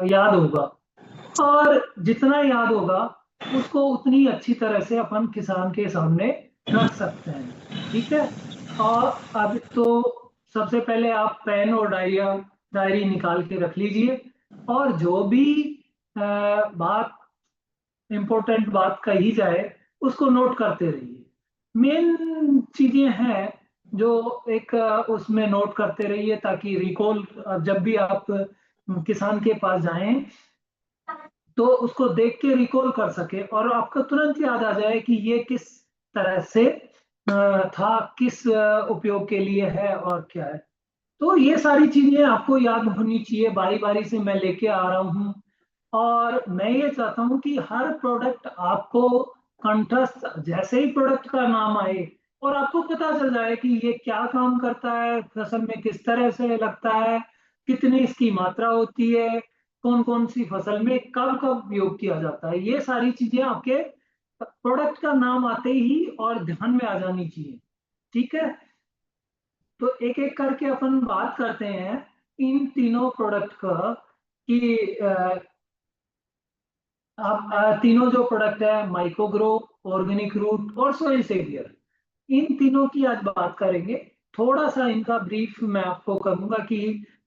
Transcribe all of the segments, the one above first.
याद होगा, और जितना याद होगा उसको उतनी अच्छी तरह से अपन किसान के सामने रख सकते हैं। ठीक है। और अब तो सबसे पहले आप पेन और डायरी निकाल के रख लीजिए, और जो भी बात इम्पोर्टेंट बात कही जाए उसको नोट करते रहिए। मेन चीजें हैं जो एक उसमें नोट करते रहिए, ताकि रिकॉल जब भी आप किसान के पास जाएं तो उसको देख के रिकॉल कर सके, और आपको तुरंत याद आ जाए कि ये किस तरह से था, किस उपयोग के लिए है और क्या है। तो ये सारी चीजें आपको याद होनी चाहिए, बारी बारी से मैं लेके आ रहा हूँ। और मैं ये चाहता हूँ कि हर प्रोडक्ट आपको कंठस्थ, जैसे ही प्रोडक्ट का नाम आए और आपको पता चल जाए कि ये क्या काम करता है, फसल में किस तरह से लगता है, कितनी इसकी मात्रा होती है, कौन कौन सी फसल में कब कब उपयोग किया जाता है, ये सारी चीजें आपके प्रोडक्ट का नाम आते ही और ध्यान में आ जानी चाहिए। ठीक है। तो एक एक करके अपन बात करते हैं इन तीनों प्रोडक्ट का, कि आप तीनों जो प्रोडक्ट है, माइक्रोग्रो, ऑर्गेनिक रूट और सोइल सेवियर, इन तीनों की आज बात करेंगे। थोड़ा सा इनका ब्रीफ मैं आपको करूंगा कि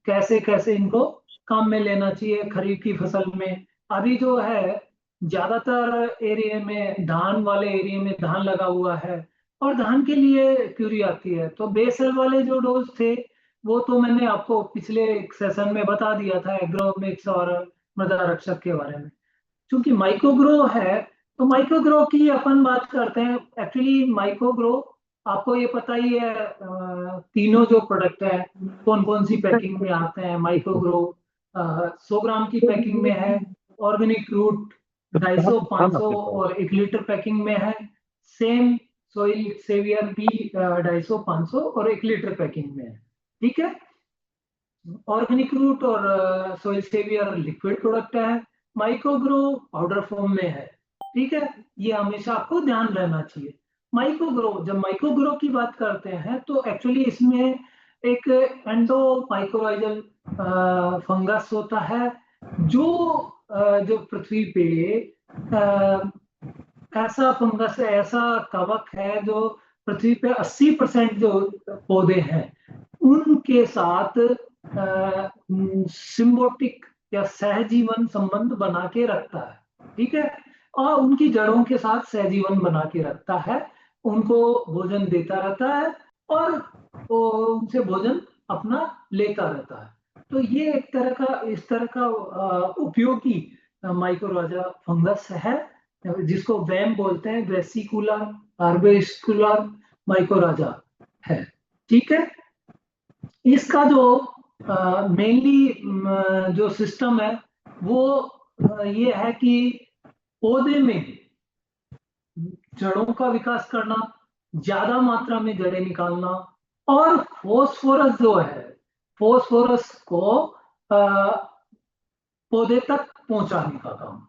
कैसे कैसे इनको काम में लेना चाहिए खरीफ की फसल में। अभी जो है ज्यादातर एरिया में, धान वाले एरिया में धान लगा हुआ है, और धान के लिए क्यूरी आती है। तो बेसल वाले जो डोज थे वो तो मैंने आपको पिछले सेशन में बता दिया था, एग्रोमिक्स और मृदा रक्षक के बारे में। क्योंकि माइक्रोग्रो है, तो माइक्रोग्रो की अपन बात करते हैं। एक्चुअली माइक्रोग्रो, आपको ये पता ही है, तीनों जो प्रोडक्ट है कौन कौन सी पैकिंग में आते हैं। माइक्रोग्रो 100 ग्राम की पैकिंग में है, ऑर्गेनिक रूट 250, 500 और 1 लीटर पैकिंग में है। सेम सोइल सेवियर भी 250, 500 और 1 लीटर पैकिंग में है। ठीक है। ऑर्गेनिक रूट और सोइल सेवियर लिक्विड प्रोडक्ट है, माइक्रोग्रो पाउडर फॉर्म में है। ठीक है। ये हमेशा आपको ध्यान रहना चाहिए। माइक्रोग्रो, जब माइक्रोग्रो की बात करते हैं तो एक्चुअली इसमें एक एंडो माइक्रोराइजल फंगस होता है, जो जो पृथ्वी पे ऐसा फंगस है, ऐसा कवक है जो पृथ्वी पे 80% जो पौधे हैं उनके साथ सिम्बोटिक या सहजीवन संबंध बना के रखता है। ठीक है। और उनकी जड़ों के साथ सहजीवन बना के रखता है, उनको भोजन देता रहता है, और वो उनसे भोजन अपना लेता रहता है। तो ये एक तरह का, इस तरह का उपयोगी माइक्रोराजा फंगस है, जिसको वैम बोलते हैं, वेसिकुलर आर्बेस्कुलर माइक्रोराजा है। ठीक है। इसका जो मेनली जो सिस्टम है वो ये है कि पौधे में जड़ों का विकास करना, ज्यादा मात्रा में जड़ें निकालना, और फोस्फोरस जो है, फोस्फोरस को पौधे तक पहुंचाने का काम,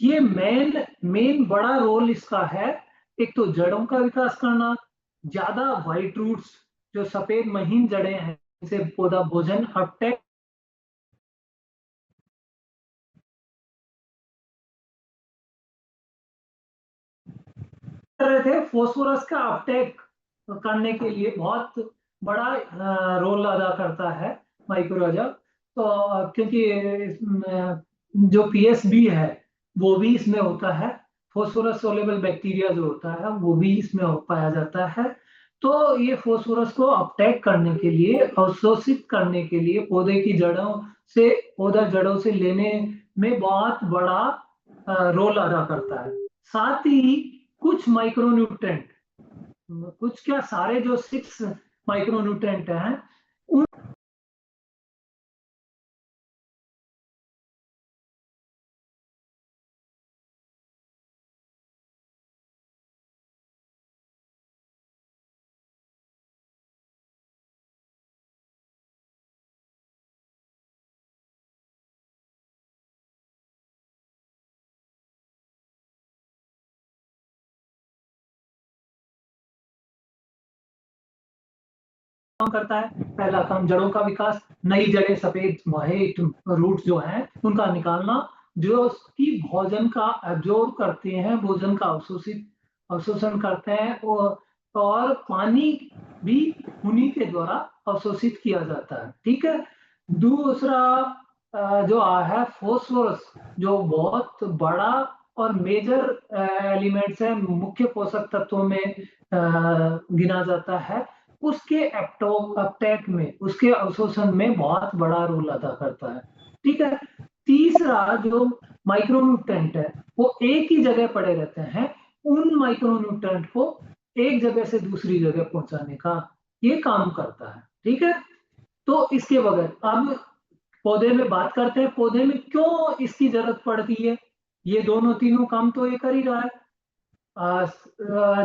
ये मेन मेन बड़ा रोल इसका है। एक तो जड़ों का विकास करना, ज्यादा व्हाइट रूट्स, जो सफेद महीन जड़ें हैं, इसे पौधा भोजन अपटेक कर रहे थे। फोस्फोरस का अपटेक करने के लिए बहुत बड़ा रोल अदा करता है माइक्रोराजा। तो क्योंकि जो पीएसबी है वो भी इसमें होता है, फोस्फोरस सोलेबल बैक्टीरिया जो होता है वो भी इसमें पाया जाता है। तो ये फोस्फोरस को अपटेक करने के लिए, अवशोषित करने के लिए, पौधे की जड़ों से, पौधा जड़ों से लेने में बहुत बड़ा रोल अदा करता है। साथ ही कुछ माइक्रोन्यूट्रेंट, कुछ क्या, सारे जो 6 माइक्रोन्यूट्रेंट हैं उन काम करता है? पहला काम जड़ों का विकास, नई जड़ें, सफेद व्हाइट रूट जो है उनका निकालना, जो कि भोजन का एब्जॉर्ब करते हैं, भोजन का अवशोषण करते हैं, और पानी भी उन्हीं के द्वारा अवशोषित किया जाता है। ठीक है। दूसरा जो है फॉस्फोरस, जो बहुत बड़ा और मेजर एलिमेंट्स है, मुख्य पोषक तत्वों में गिना जाता है, उसके अपटेक में, उसके अवशोषण में बहुत बड़ा रोल अदा करता है। ठीक है। तीसरा जो माइक्रोन्यूट्रेंट है, वो एक ही जगह पड़े रहते हैं, उन माइक्रोन्यूट्रेंट को एक जगह से दूसरी जगह पहुंचाने का ये काम करता है। ठीक है। तो इसके बगैर अब पौधे में बात करते हैं, पौधे में क्यों इसकी जरूरत पड़ती है? ये दोनों तीनों काम तो ये कर ही रहा है।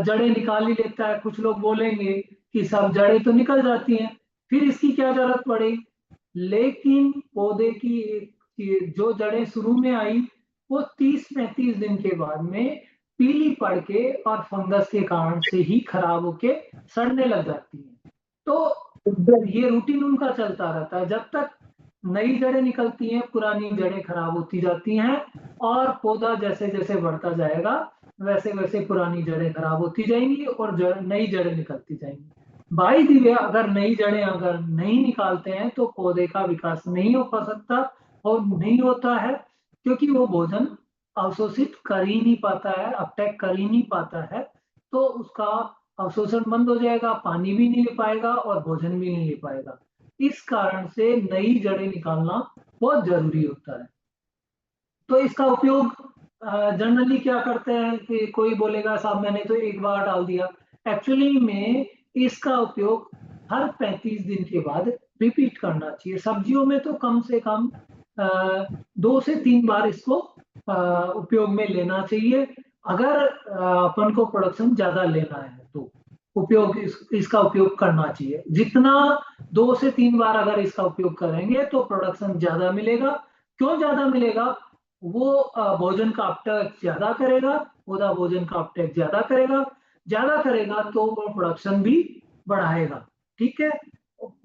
जड़ें निकाल ही लेता है। कुछ लोग बोलेंगे कि सब जड़ें तो निकल जाती हैं, फिर इसकी क्या जरूरत पड़ी? लेकिन पौधे की जो जड़ें शुरू में आई, वो 30-35 दिन के बाद में पीली पड़ के और फंगस के कारण से ही खराब होके सड़ने लग जाती है। तो ये रूटीन उनका चलता रहता है, जब तक नई जड़ें निकलती हैं पुरानी जड़ें खराब होती जाती हैं, और पौधा जैसे जैसे बढ़ता जाएगा वैसे वैसे पुरानी जड़ें खराब होती जाएंगी और नई जड़ें निकलती जाएंगी। बाई द वे, अगर नई जड़ें अगर नहीं निकालते हैं तो पौधे का विकास नहीं हो पा सकता, और नहीं होता है क्योंकि वो भोजन अवशोषित कर ही नहीं पाता है, अपटेक कर ही नहीं पाता है, तो उसका अवशोषण बंद हो जाएगा, पानी भी नहीं ले पाएगा और भोजन भी नहीं ले पाएगा। इस कारण से नई जड़ें निकालना बहुत जरूरी होता है। तो इसका उपयोग जनरली क्या करते हैं कि कोई बोलेगा साहब मैंने तो एक बार डाल दिया। एक्चुअली में इसका उपयोग हर 35 दिन के बाद रिपीट करना चाहिए। सब्जियों में तो कम से कम 2 से 3 बार इसको उपयोग में लेना चाहिए, अगर अपन को प्रोडक्शन ज्यादा लेना है तो इसका उपयोग करना चाहिए। जितना 2 से 3 बार अगर इसका उपयोग करेंगे तो प्रोडक्शन ज्यादा मिलेगा। क्यों ज्यादा मिलेगा? वो भोजन का अपटेक ज्यादा करेगा, पौधा भोजन का अपटेक ज्यादा करेगा तो वो प्रोडक्शन भी बढ़ाएगा। ठीक है।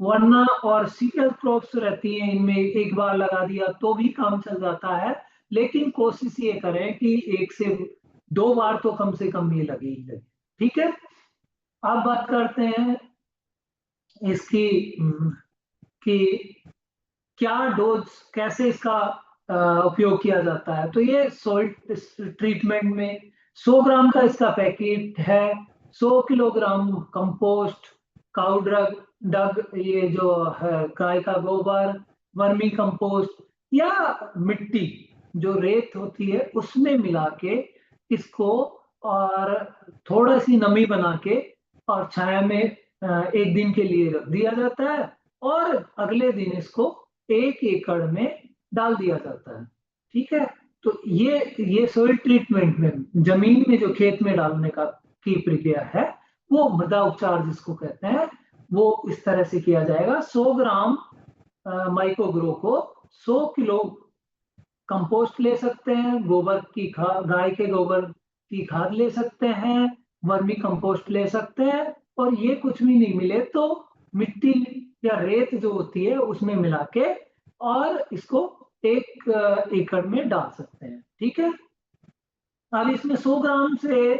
वरना और सीरियल क्रॉप्स रहती हैं, इनमें एक बार लगा दिया तो भी काम चल जाता है, लेकिन कोशिश ये करें कि 1 से 2 बार तो कम से कम ये लगे ही लगे। ठीक है। अब बात करते हैं इसकी कि क्या डोज, कैसे इसका उपयोग किया जाता है। तो ये सॉइल ट्रीटमेंट में 100 ग्राम का इसका पैकेट है। 100 किलोग्राम कंपोस्ट, काउ डग, ये जो है गाय का गोबर, वर्मी कंपोस्ट या मिट्टी जो रेत होती है उसमें मिला के इसको, और थोड़ा सी नमी बना के और छाया में 1 दिन के लिए रख दिया जाता है, और अगले दिन इसको 1 एकड़ में डाल दिया जाता है। ठीक है। तो ये सोइल ट्रीटमेंट में, जमीन में जो खेत में डालने का की प्रक्रिया है, वो मृदा उपचार जिसको कहते हैं, वो इस तरह से किया जाएगा। 100 ग्राम माइक्रोग्रो को 100 किलो कंपोस्ट ले सकते हैं, गोबर की खाद, गाय के गोबर की खाद ले सकते हैं, वर्मी कंपोस्ट ले सकते हैं, और ये कुछ भी नहीं मिले तो मिट्टी या रेत जो होती है उसमें मिला के और इसको 1 एकड़ में डाल सकते हैं। ठीक है। अब इसमें 100 ग्राम से,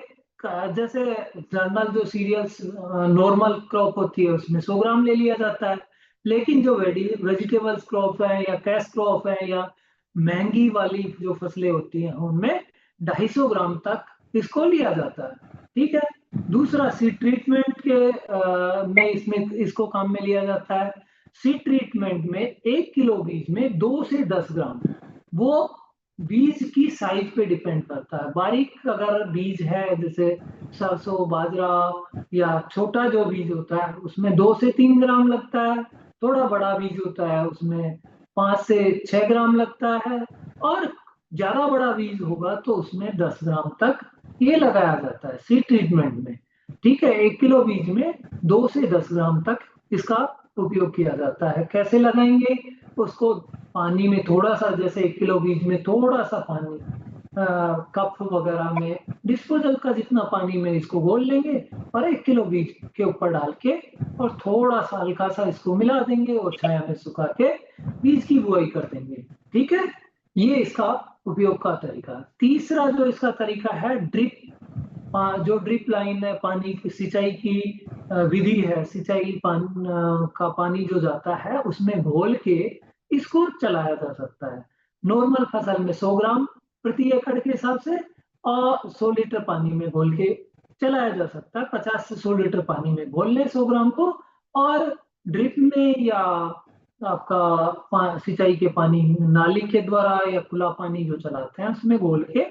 जैसे जनरल जो सीरियल्स नॉर्मल क्रॉप होती है उसमें 100 ग्राम ले लिया जाता है, लेकिन जो वेजिटेबल्स क्रॉप है या कैश क्रॉप है या महंगी वाली जो फसलें होती हैं उनमें 250 ग्राम तक इसको लिया जाता है। ठीक है। दूसरा सीड ट्रीटमेंट के में इसमें इसको काम में लिया जाता है। सीड ट्रीटमेंट में 1 किलो बीज में 2 से 10 ग्राम, वो बीज की साइज पे डिपेंड करता है। बारीक अगर बीज है जैसे सरसों, बाजरा या छोटा जो बीज होता है उसमें 2 से 3 ग्राम लगता है। थोड़ा बड़ा बीज होता है उसमें 5 से 6 ग्राम लगता है, और ज्यादा बड़ा बीज होगा तो उसमें 10 ग्राम तक ये लगाया जाता है सीड ट्रीटमेंट में। ठीक है। 1 किलो बीज में 2 से 10 ग्राम तक इसका उपयोग किया जाता है। कैसे लगाएंगे उसको? पानी में थोड़ा सा, जैसे 1 किलो बीज में थोड़ा सा पानी कप वगैरह में, डिस्पोजल का जितना पानी में इसको घोल लेंगे और 1 किलो बीज के ऊपर डाल के और थोड़ा सा हल्का सा इसको मिला देंगे और छाया में सुखा के बीज की बुआई कर देंगे। ठीक है, ये इसका उपयोग का तरीका। तीसरा जो इसका तरीका है ड्रिप, जो ड्रिप लाइन है, पानी की सिंचाई की विधि है, सिंचाई का पानी जो जाता है उसमें घोल के इसको चलाया जा सकता है। नॉर्मल फसल में 100 ग्राम प्रति एकड़ के हिसाब से और 100 लीटर पानी में घोल के चलाया जा सकता है। 50 से 100 लीटर पानी में घोल ले 100 ग्राम को, और ड्रिप में या आपका सिंचाई के पानी नाली के द्वारा या खुला पानी जो चलाते हैं उसमें घोल के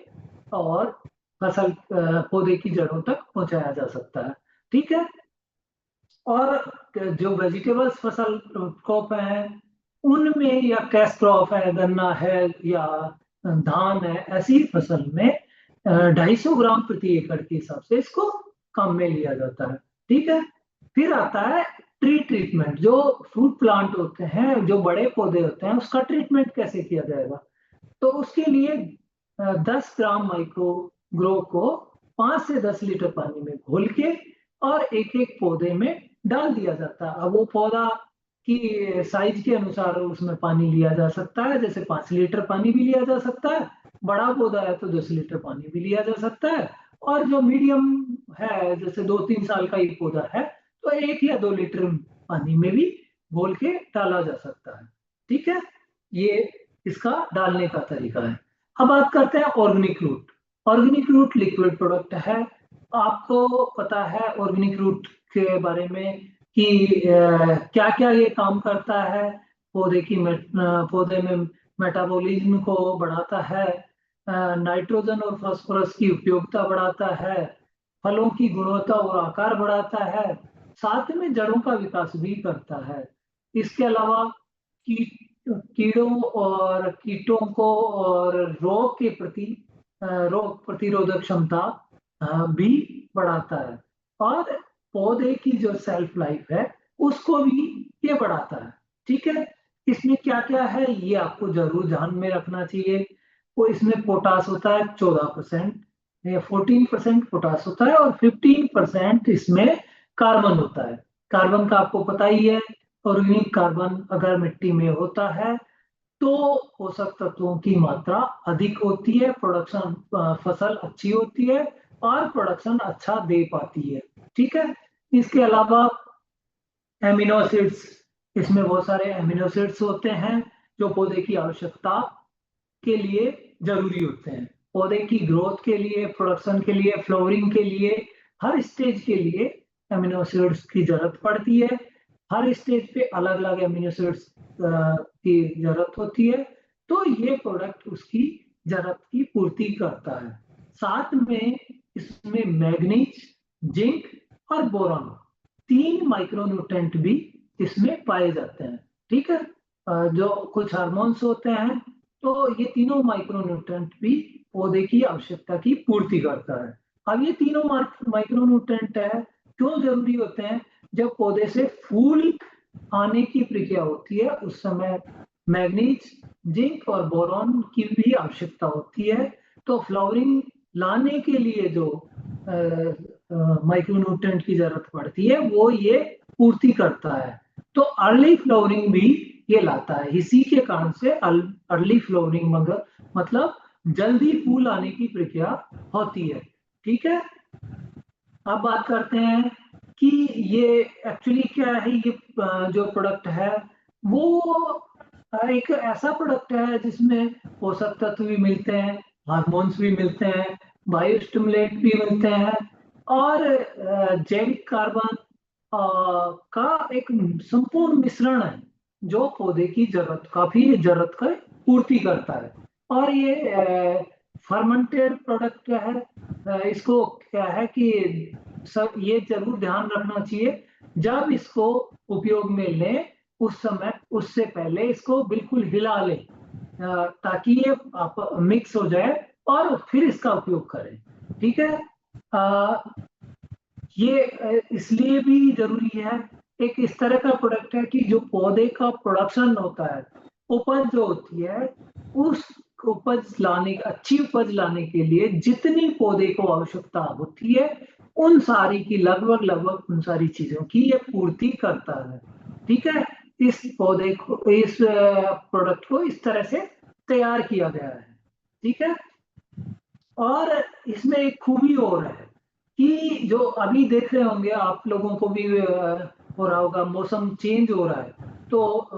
और फसल पौधे की जड़ों तक पहुंचाया जा सकता है। ठीक है, और जो वेजिटेबल्स फसल क्रॉप है उनमें, या कैश क्रॉप है, गन्ना है या धान है, ऐसी फसल में 250 ग्राम प्रति एकड़ के हिसाब से इसको काम में लिया जाता है। ठीक है, फिर आता है ट्री ट्रीटमेंट। जो फ्रूट प्लांट होते हैं, जो बड़े पौधे होते हैं, उसका ट्रीटमेंट कैसे किया जाएगा? तो उसके लिए 10 ग्राम माइक्रो ग्रो को 5 से 10 लीटर पानी में घोल के और एक एक पौधे में डाल दिया जाता है। अब वो पौधा की साइज के अनुसार उसमें पानी लिया जा सकता है, जैसे 5 लीटर पानी भी लिया जा सकता है, बड़ा पौधा है तो 10 लीटर पानी भी लिया जा सकता है, और जो मीडियम है जैसे 2-3 साल का ही पौधा है तो 1 या 2 लीटर पानी में भी घोल के डाला जा सकता है। ठीक है, ये इसका डालने का तरीका है। अब बात करते हैं organic root. Organic root liquid product है। आपको पता है ऑर्गेनिक रूट के बारे में कि क्या क्या ये काम करता है। पौधे में मेटाबॉलिज्म को बढ़ाता है, नाइट्रोजन और फास्फोरस की उपयोगिता बढ़ाता है, फलों की गुणवत्ता और आकार बढ़ाता है, साथ में जड़ों का विकास भी करता है। इसके अलावा कीड़ों और कीटों को और रोग के प्रति रोग प्रतिरोधक क्षमता भी बढ़ाता है, और पौधे की जो सेल्फ लाइफ है उसको भी ये बढ़ाता है। ठीक है, इसमें क्या क्या है ये आपको जरूर ध्यान में रखना चाहिए। वो इसमें पोटास होता है 14%, 14% पोटास होता है, और 15% इसमें कार्बन होता है। कार्बन का आपको पता ही है, ऑर्गेनिक कार्बन अगर मिट्टी में होता है तो पोषक तत्वों की मात्रा अधिक होती है, प्रोडक्शन फसल अच्छी होती है और प्रोडक्शन अच्छा दे पाती है। ठीक है, इसके अलावा एमिनो एसिड्स, इसमें बहुत सारे एमिनो एसिड्स होते हैं जो पौधे की आवश्यकता के लिए जरूरी होते हैं। पौधे की ग्रोथ के लिए, प्रोडक्शन के लिए, फ्लावरिंग के लिए, हर स्टेज के लिए एमिनो एसिड्स की जरूरत पड़ती है। हर स्टेज पे अलग अलग एमिनो एसिड्स की जरूरत होती है, तो ये प्रोडक्ट उसकी जरूरत की पूर्ति करता है। साथ में इसमें मैग्नीज, जिंक और बोरॉन, 3 माइक्रोन्यूट्रेंट भी इसमें पाए जाते हैं। ठीक है, जो कुछ हार्मोन्स होते हैं, तो ये तीनों माइक्रोन्यूट्रेंट भी पौधे की आवश्यकता की पूर्ति करता है। अब ये तीनों माइक्रोन्यूट्रेंट है क्यों जरूरी होते हैं? जब पौधे से फूल आने की प्रक्रिया होती है उस समय मैग्नीज, जिंक और बोरॉन की भी आवश्यकता होती है। तो फ्लावरिंग लाने के लिए जो माइक्रोन्यूट्रेंट की जरूरत पड़ती है वो ये पूर्ति करता है। तो अर्ली फ्लावरिंग भी ये लाता है। इसी के कारण से अर्ली फ्लावरिंग मतलब जल्दी फूल आने की प्रक्रिया होती है। ठीक है, अब बात करते हैं कि ये एक्चुअली क्या है। ये जो प्रोडक्ट है वो एक ऐसा प्रोडक्ट है जिसमें पोषक तत्व भी मिलते हैं, हार्मोन्स भी मिलते हैं, बायोस्टिमुलेंट भी मिलते हैं, और जैविक कार्बन का एक संपूर्ण मिश्रण है जो पौधे की जरूरत का पूर्ति करता है। और ये फर्मेंटेड प्रोडक्ट है। इसको क्या है कि सब ये जरूर ध्यान रखना चाहिए जब इसको उपयोग में लें उस समय उससे पहले इसको बिल्कुल हिला लें ताकि ये मिक्स हो जाए और फिर इसका उपयोग करें। ठीक है, ये इसलिए भी जरूरी है। एक इस तरह का प्रोडक्ट है कि जो पौधे का प्रोडक्शन होता है, उपज जो होती है, उपज लाने, अच्छी उपज लाने के लिए जितनी पौधे को आवश्यकता होती है उन सारी की लगभग उन सारी चीजों की ये पूर्ति करता है। ठीक है, इस पौधे को, इस प्रोडक्ट को इस तरह से तैयार किया गया है। ठीक है, और इसमें एक खूबी और है कि जो अभी देख रहे होंगे आप लोगों को भी हो रहा होगा, मौसम चेंज हो रहा है तो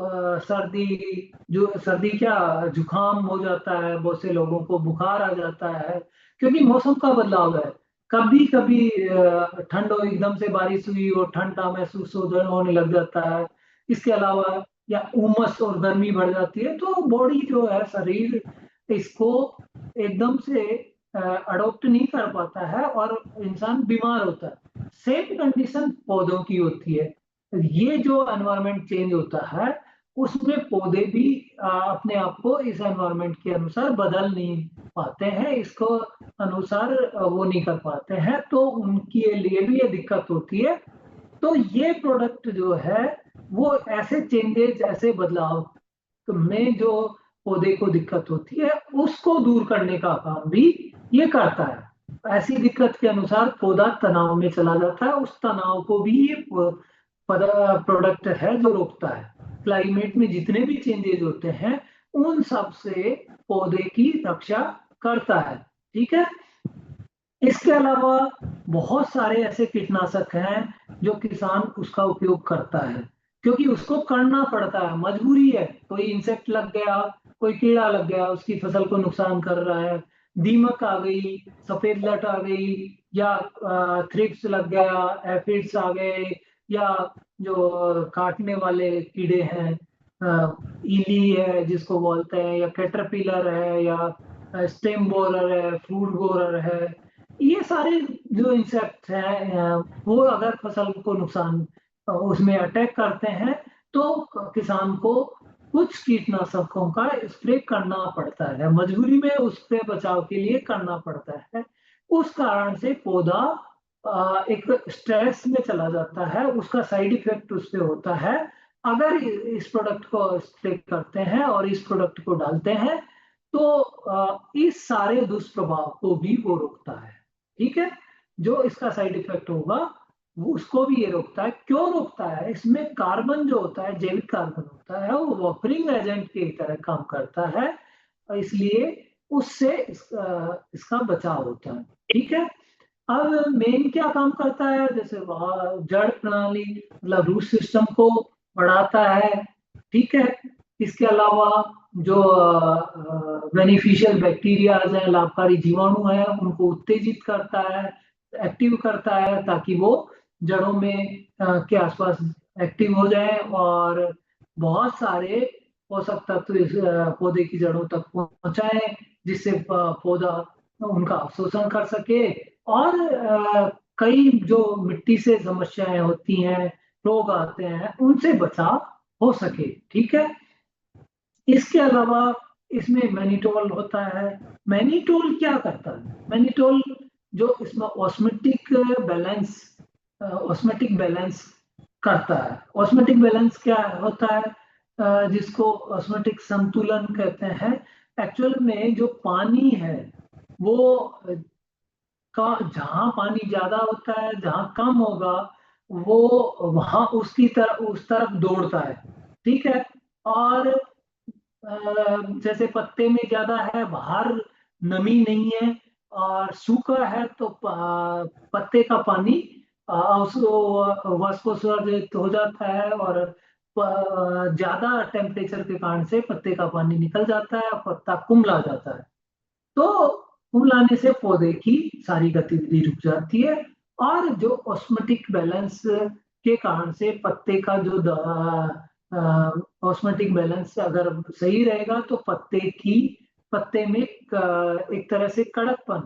सर्दी क्या, जुकाम हो जाता है, बहुत से लोगों को बुखार आ जाता है क्योंकि मौसम का बदलाव है। कभी कभी ठंड हो, एकदम से बारिश हुई और ठंडा महसूस होने लग जाता है। इसके अलावा या उमस और गर्मी बढ़ जाती है तो बॉडी जो है, शरीर इसको एकदम से अडोप्ट नहीं कर पाता है और इंसान बीमार होता है। सेम कंडीशन पौधों की होती है। ये जो एनवायरनमेंट चेंज होता है उसमें पौधे भी अपने आप को इस एनवायरनमेंट के अनुसार बदल नहीं पाते हैं, इसको अनुसार वो नहीं कर पाते हैं, तो उनके लिए भी ये दिक्कत होती है। तो ये प्रोडक्ट जो है वो ऐसे चेंजेस, ऐसे बदलाव में जो पौधे को दिक्कत होती है उसको दूर करने का काम भी ये करता है। ऐसी दिक्कत के अनुसार पौधा तनाव में चला जाता है, उस तनाव को भी ये प्रोडक्ट है जो रोकता है। क्लाइमेट में जितने भी चेंजेस होते हैं उन सब से पौधे की रक्षा करता है। ठीक है, इसके अलावा बहुत सारे ऐसे कीटनाशक हैं जो किसान उसका उपयोग करता है क्योंकि उसको करना पड़ता है, मजबूरी है। कोई इंसेक्ट लग गया, कोई कीड़ा लग गया, उसकी फसल को नुकसान कर रहा है, दीमक आ गई, सफेद लट आ गई, या थ्रिप्स लग गया, एफिड्स आ गए, या जो काटने वाले कीड़े हैं, इली है जिसको बोलते हैं, या कैटरपिलर है, या स्टेम बोरर है, फ्रूट बोरर है, ये सारे जो इंसेक्ट हैं वो अगर फसल को नुकसान उसमें अटैक करते हैं तो किसान को कुछ कीटनाशकों का स्प्रे करना पड़ता है, मजबूरी में उससे बचाव के लिए करना पड़ता है। उस कारण से पौधा एक स्ट्रेस में चला जाता है, उसका साइड इफेक्ट उस पे होता है। अगर इस प्रोडक्ट को स्प्रे करते हैं और इस प्रोडक्ट को डालते हैं तो इस सारे दुष्प्रभाव को भी वो रोकता है। ठीक है, जो इसका साइड इफेक्ट होगा वो उसको भी ये रोकता है। क्यों रोकता है? इसमें कार्बन जो होता है, जैविक कार्बन होता है, वो वॉपरिंग एजेंट की तरह काम करता है, इसलिए उससे इसका बचाव होता है। ठीक है, अब मेन क्या काम करता है, जैसे जड़ प्रणाली मतलब रूट सिस्टम को बढ़ाता है। ठीक है, इसके अलावा जो बेनिफिशियल बैक्टीरिया है, लाभकारी जीवाणु है, उनको उत्तेजित करता है, एक्टिव करता है, ताकि वो जड़ों में के आसपास एक्टिव हो जाए और बहुत सारे पोषक तत्व इस पौधे की जड़ों तक पहुंचाए, जिससे पौधा उनका अवशोषण कर सके और कई जो मिट्टी से समस्याएं होती हैं, रोग आते हैं, उनसे बचाव हो सके। ठीक है, इसके अलावा इसमें मैनिटोल होता है। मैनिटोल क्या करता है? मैनिटोल जो इसमें ऑस्मेटिक बैलेंस करता है। ऑस्मेटिक बैलेंस क्या होता है? जिसको ऑस्मेटिक संतुलन कहते हैं। एक्चुअल में जो पानी है वो का जहां पानी ज्यादा होता है, जहां कम होगा, वो वहां उस तरफ दौड़ता है। ठीक है, और जैसे पत्ते में ज्यादा है, बाहर नमी नहीं है और सूखा है तो पत्ते का पानी उसको वाष्पोत्सर्जित हो जाता है और ज्यादा टेम्परेचर के कारण से पत्ते का पानी निकल जाता है और पत्ता कुम्हला जाता है। तो कुम्हलाने से पौधे की सारी गतिविधि रुक जाती है और जो ऑस्मेटिक बैलेंस के कारण से पत्ते का जो ऑस्मेटिक बैलेंस अगर सही रहेगा तो पत्ते में एक तरह से कड़कपन,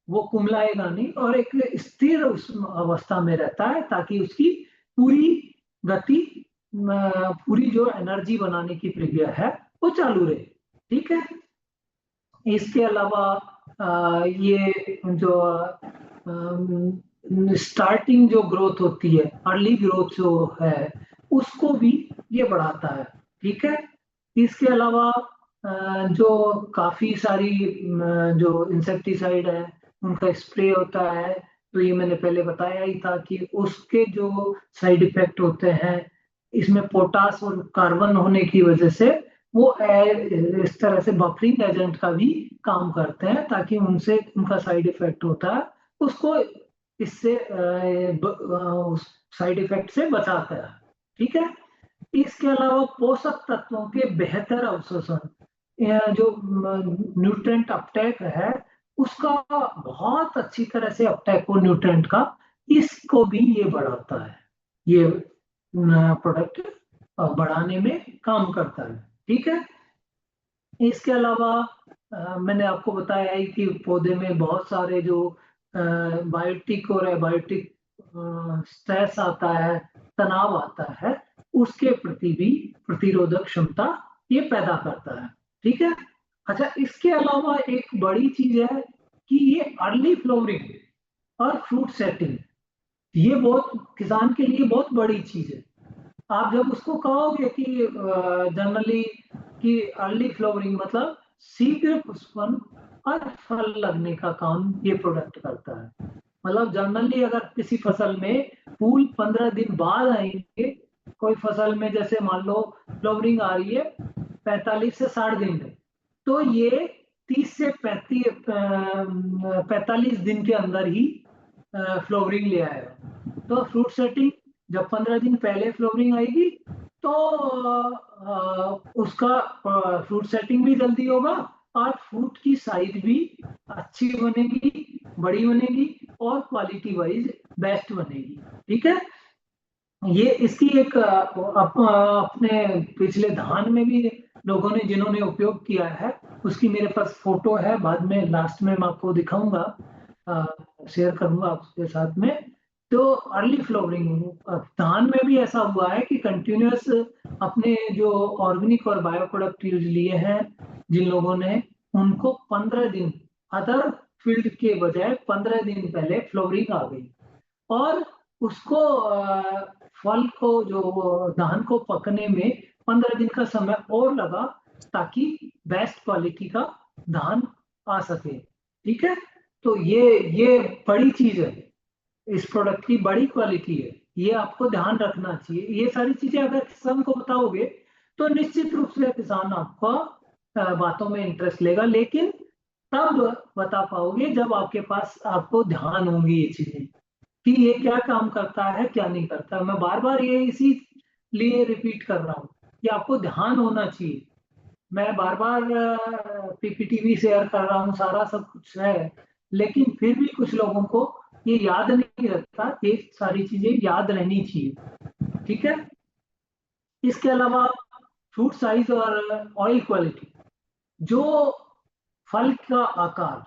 वो कुम्हलाएगा नहीं और एक स्थिर उस अवस्था में रहता है, ताकि उसकी पूरी गति, पूरी जो एनर्जी बनाने की प्रक्रिया है वो चालू रहे। ठीक है, इसके अलावा ये जो स्टार्टिंग जो ग्रोथ होती है, अर्ली ग्रोथ जो है, उसको भी ये बढ़ाता है। ठीक है, इसके अलावा जो काफी सारी जो इंसेक्टिसाइड है उनका स्प्रे होता है। तो ये मैंने पहले बताया ही था कि उसके जो साइड इफेक्ट होते हैं, इसमें पोटास और कार्बन होने की वजह से वो इस तरह से बफरिंग एजेंट का भी काम करते हैं, ताकि उनसे उनका साइड इफेक्ट होता है उसको इससे उस साइड इफेक्ट से बचाता है। ठीक है। इसके अलावा पोषक तत्वों के बेहतर अवशोषण, जो न्यूट्रेंट अपटेक है उसका बहुत अच्छी तरह से अपटेक हो न्यूट्रेंट का, इसको भी ये बढ़ाता है। ये प्रोडक्ट बढ़ाने में काम करता है। ठीक है। इसके अलावा मैंने आपको बताया है कि पौधे में बहुत सारे जो बायोटिक और एबायोटिक स्ट्रेस आता है, तनाव आता है, उसके प्रति भी प्रतिरोधक क्षमता ये पैदा करता है। ठीक है। अच्छा, इसके अलावा एक बड़ी चीज है कि ये अर्ली फ्लावरिंग और फ्रूट सेटिंग, ये बहुत किसान के लिए बहुत बड़ी चीज है। आप जब उसको कहोगे कि जनरली कि अर्ली फ्लावरिंग मतलब शीघ्र पुष्पन और फल लगने का काम ये प्रोडक्ट करता है। मतलब जनरली अगर किसी फसल में फूल 15 दिन बाद आएंगे, कोई फसल में जैसे मान लो फ्लावरिंग आ रही है 45 से 60 दिन में, तो ये 30 से 45 दिन के अंदर ही फ्लावरिंग ले आएगा। तो फ्रूट सेटिंग, जब 15 दिन पहले फ्लावरिंग आएगी तो उसका फ्रूट सेटिंग भी जल्दी होगा और फ्रूट की साइज भी अच्छी बनेगी, बड़ी बनेगी और क्वालिटी वाइज बेस्ट बनेगी। ठीक है। ये इसकी एक अपने पिछले धान में भी लोगों ने जिन्होंने उपयोग किया है उसकी मेरे पास फोटो है, बाद में लास्ट में मैं आपको दिखाऊंगा, शेयर करूंगा आपके साथ में। तो अर्ली फ्लावरिंग धान में भी ऐसा हुआ है कि कंटिन्यूअस अपने जो ऑर्गेनिक और बायो प्रोडक्ट यूज लिए हैं जिन लोगों ने, उनको 15 दिन अदर फील्ड के बजाय 15 दिन पहले फ्लावरिंग आ गई और उसको फल को जो धान को पकने में 15 दिन का समय और लगा, ताकि बेस्ट क्वालिटी का धान आ सके। ठीक है। तो ये बड़ी चीज है, इस प्रोडक्ट की बड़ी क्वालिटी है, ये आपको ध्यान रखना चाहिए। ये सारी चीजें अगर किसान को बताओगे तो निश्चित रूप से किसान आपको बातों में इंटरेस्ट लेगा, लेकिन तब बता पाओगे जब आपके पास आपको ध्यान होंगी ये चीजें कि ये क्या काम करता है क्या नहीं करता। मैं बार बार ये इसी लिए रिपीट कर रहा हूँ कि आपको ध्यान होना चाहिए। मैं बार बार पीपीटी भी शेयर कर रहा हूँ, सारा सब कुछ है, लेकिन फिर भी कुछ लोगों को ये याद नहीं रहता। ये सारी चीजें याद रहनी चाहिए। ठीक है। इसके अलावा फ्रूट साइज और ऑयल क्वालिटी, जो फल का आकार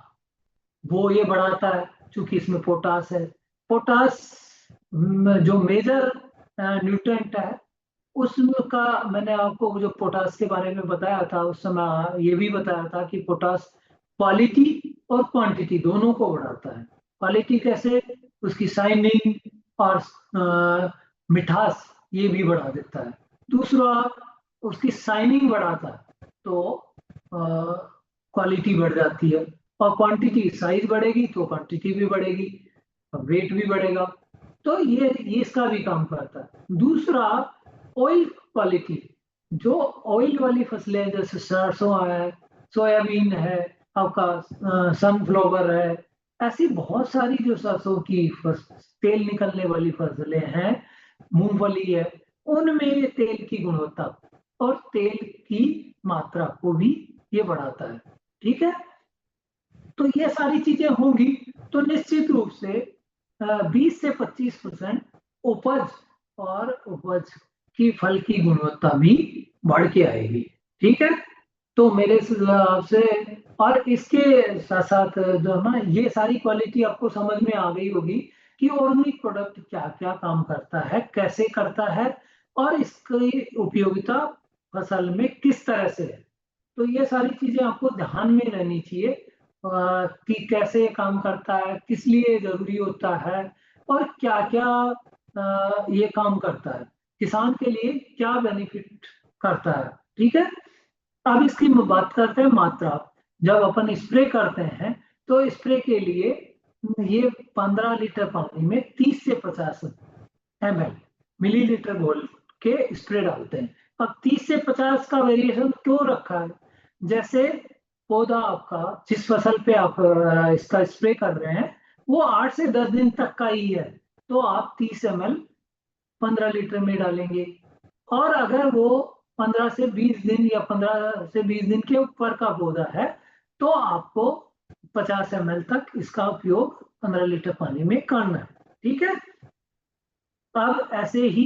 वो ये बढ़ाता है, क्योंकि इसमें पोटास है। पोटास जो मेजर न्यूट्रेंट है उसका, मैंने आपको जो पोटास के बारे में बताया था उस समय ये भी बताया था कि पोटास क्वालिटी और क्वांटिटी दोनों को बढ़ाता है। क्वालिटी कैसे? उसकी शाइनिंग और मिठास ये भी बढ़ा देता है। दूसरा, उसकी शाइनिंग बढ़ाता है तो क्वालिटी बढ़ जाती है, और क्वांटिटी, साइज बढ़ेगी तो क्वांटिटी भी बढ़ेगी, वेट भी बढ़ेगा। तो ये इसका भी काम करता है। दूसरा, ऑयल क्वालिटी, जो ऑयल वाली फसलें जैसे सरसों है, सोयाबीन है, आपका सनफ्लावर है, ऐसी बहुत सारी जो सरसों की तेल निकलने वाली फसलें हैं, मूंगफली है, उनमें तेल की गुणवत्ता और तेल की मात्रा को भी ये बढ़ाता है। ठीक है। तो ये सारी चीजें होंगी तो निश्चित रूप से 20 से 25% उपज और उपज की फल की गुणवत्ता भी बढ़ के आएगी। ठीक है। तो मेरे हिसाब से, और इसके साथ साथ जो है ना, ये सारी क्वालिटी आपको समझ में आ गई होगी कि ऑर्गेनिक प्रोडक्ट क्या क्या काम करता है, कैसे करता है, और इसकी उपयोगिता फसल में किस तरह से है। तो ये सारी चीजें आपको ध्यान में रहनी चाहिए कि कैसे काम करता है, किस लिए जरूरी होता है, और क्या क्या ये काम करता है, किसान के लिए क्या बेनिफिट करता है। ठीक है। अब इसकी बात करते हैं मात्रा। जब अपन स्प्रे करते हैं तो स्प्रे के लिए ये 15 लीटर पानी में 30 से 50 ml मिलीलीटर घोल के स्प्रे डालते हैं। अब 30 से 50 का वेरिएशन क्यों रखा है? जैसे पौधा आपका जिस फसल पे आप इसका स्प्रे कर रहे हैं वो 8 से 10 दिन तक का ही है, तो आप 30 ml 15 लीटर में डालेंगे। और अगर वो 15 से 20 दिन या 15 से 20 दिन के ऊपर का पौधा है तो आपको 50 ml तक इसका उपयोग 15 लीटर पानी में करना है। ठीक है। अब ऐसे ही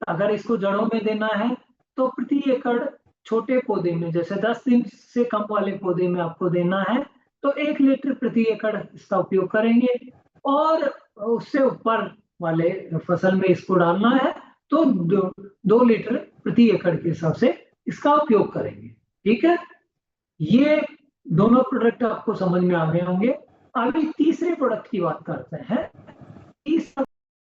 अगर इसको जड़ों में देना है तो प्रति एकड़ छोटे पौधे में, जैसे 10 दिन से कम वाले पौधे में आपको देना है तो 1 लीटर प्रति एकड़ इसका उपयोग करेंगे। और उससे ऊपर वाले फसल में इसको डालना है तो 2 लीटर प्रति एकड़ के हिसाब से इसका उपयोग करेंगे। ठीक है। ये दोनों प्रोडक्ट आपको समझ में आ गए होंगे। अभी तीसरे प्रोडक्ट की बात करते हैं। तीसरा